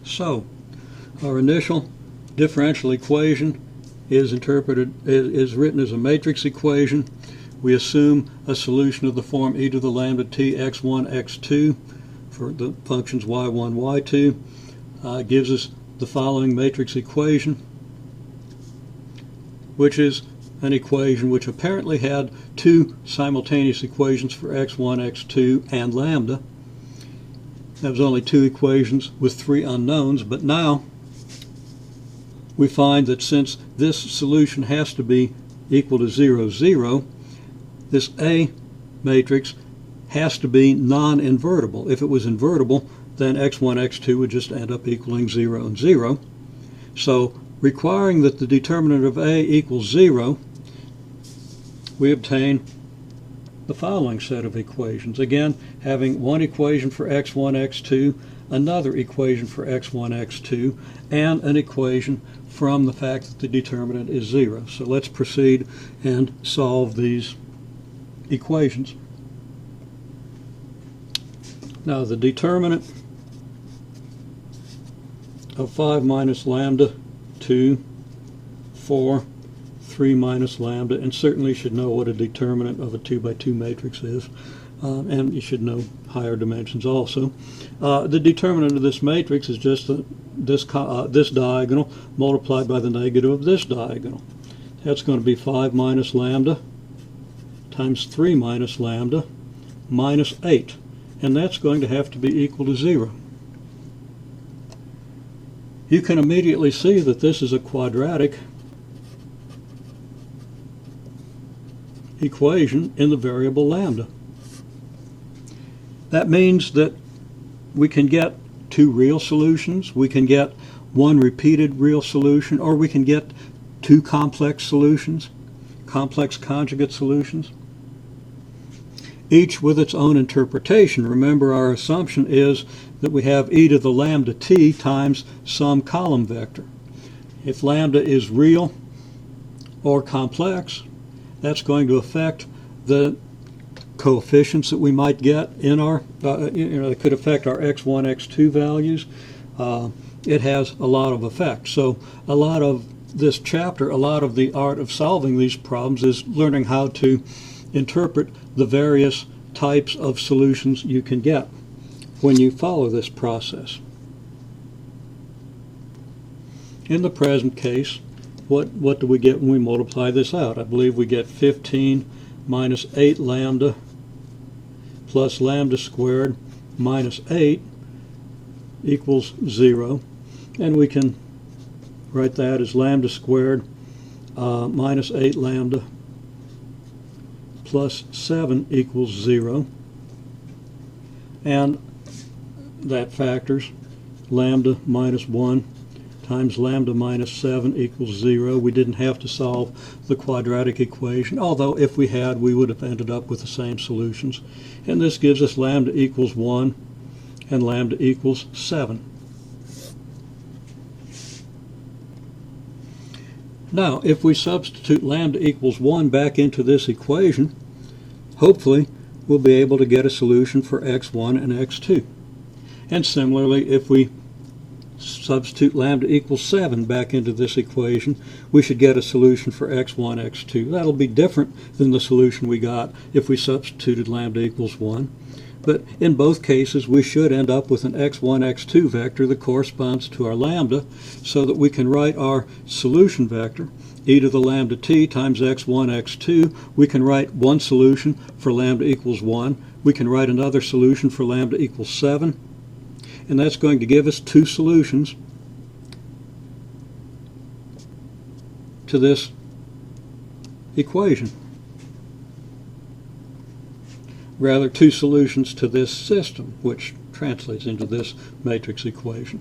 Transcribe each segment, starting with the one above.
So, our initial differential equation is written as a matrix equation. We assume a solution of the form e to the lambda t x1, x2 for the functions y1, y2. Gives us the following matrix equation, which is an equation which apparently had two simultaneous equations for x1, x2, and lambda. There was only two equations with three unknowns, but now we find that since this solution has to be equal to 0, 0, this A matrix has to be non-invertible. If it was invertible, then x1, x2 would just end up equaling 0 and 0. So, requiring that the determinant of A equals 0, we obtain the following set of equations. Again, having one equation for x1, x2, another equation for x1, x2, and an equation from the fact that the determinant is 0. So let's proceed and solve these equations. Now the determinant of 5 minus lambda, 2, 4, 3 minus lambda, and certainly should know what a determinant of a 2 by 2 matrix is, and you should know higher dimensions also. The determinant of this matrix is just this diagonal multiplied by the negative of this diagonal. That's going to be 5 minus lambda times 3 minus lambda minus 8, and that's going to have to be equal to 0. You can immediately see that this is a quadratic equation in the variable lambda. That means that we can get two real solutions, we can get one repeated real solution, or we can get two complex solutions, complex conjugate solutions, each with its own interpretation. Remember, our assumption is that we have e to the lambda t times some column vector. If lambda is real or complex, that's going to affect the coefficients that we might get in our, it could affect our x1, x2 values. It has a lot of effect. So a lot of this chapter, a lot of the art of solving these problems is learning how to interpret the various types of solutions you can get when you follow this process. In the present case, what do we get when we multiply this out? I believe we get 15 minus 8 lambda plus lambda squared minus 8 equals 0. And we can write that as lambda squared minus 8 lambda plus 7 equals 0. And that factors lambda minus 1 times lambda minus 7 equals 0. We didn't have to solve the quadratic equation, although if we had, we would have ended up with the same solutions. And this gives us lambda equals 1 and lambda equals 7. Now, if we substitute lambda equals 1 back into this equation, hopefully we'll be able to get a solution for x1 and x2. And similarly, if we substitute lambda equals 7 back into this equation, we should get a solution for x1, x2. That'll be different than the solution we got if we substituted lambda equals 1. But in both cases, we should end up with an x1, x2 vector that corresponds to our lambda, so that we can write our solution vector, e to the lambda t times x1, x2. We can write one solution for lambda equals 1. We can write another solution for lambda equals 7. And that's going to give us two solutions to this equation. Rather, two solutions to this system, which translates into this matrix equation.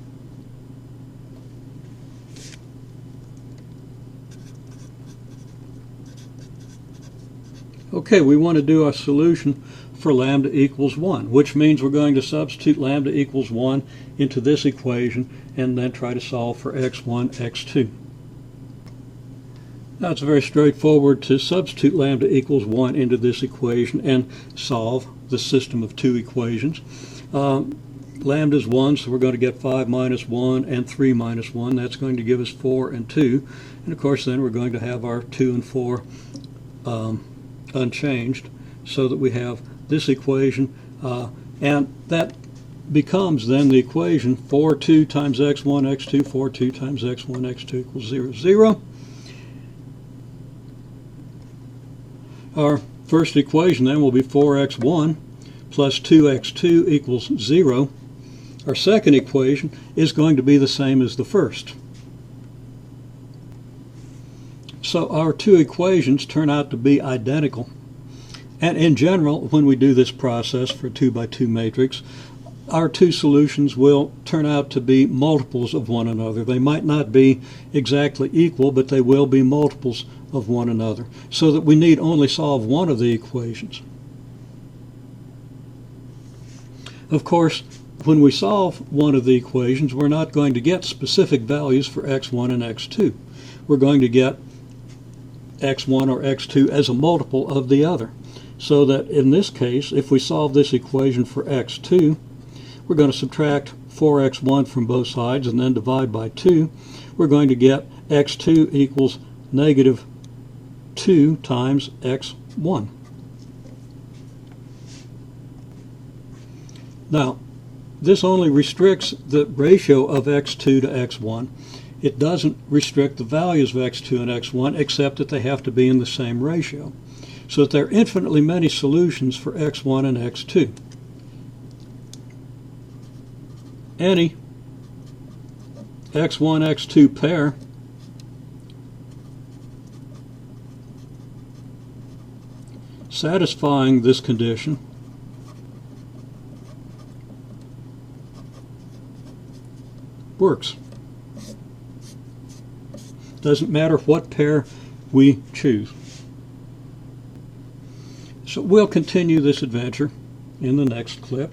Okay, we want to do our solution for lambda equals 1, which means we're going to substitute lambda equals 1 into this equation and then try to solve for x1, x2. Now it's very straightforward to substitute lambda equals 1 into this equation and solve the system of two equations. Lambda is 1, so we're going to get 5 minus 1 and 3 minus 1. That's going to give us 4 and 2. And of course then we're going to have our 2 and 4 unchanged, so that we have this equation, and that becomes then the equation 4, 2 times x1, x2, 4, 2 times x1, x2 equals 0, 0. Our first equation then will be 4x1 plus 2x2 equals 0. Our second equation is going to be the same as the first. So our two equations turn out to be identical. And in general, when we do this process for a 2 by 2 matrix, our two solutions will turn out to be multiples of one another. They might not be exactly equal, but they will be multiples of one another, so that we need only solve one of the equations. Of course, when we solve one of the equations, we're not going to get specific values for x1 and x2. We're going to get x1 or x2 as a multiple of the other. So that in this case, if we solve this equation for x2, we're going to subtract 4x1 from both sides and then divide by 2. We're going to get x2 equals negative 2 times x1. Now, this only restricts the ratio of x2 to x1. It doesn't restrict the values of x2 and x1, except that they have to be in the same ratio. So that there are infinitely many solutions for x1 and x2. Any x1, x2 pair satisfying this condition works. Doesn't matter what pair we choose. So we'll continue this adventure in the next clip.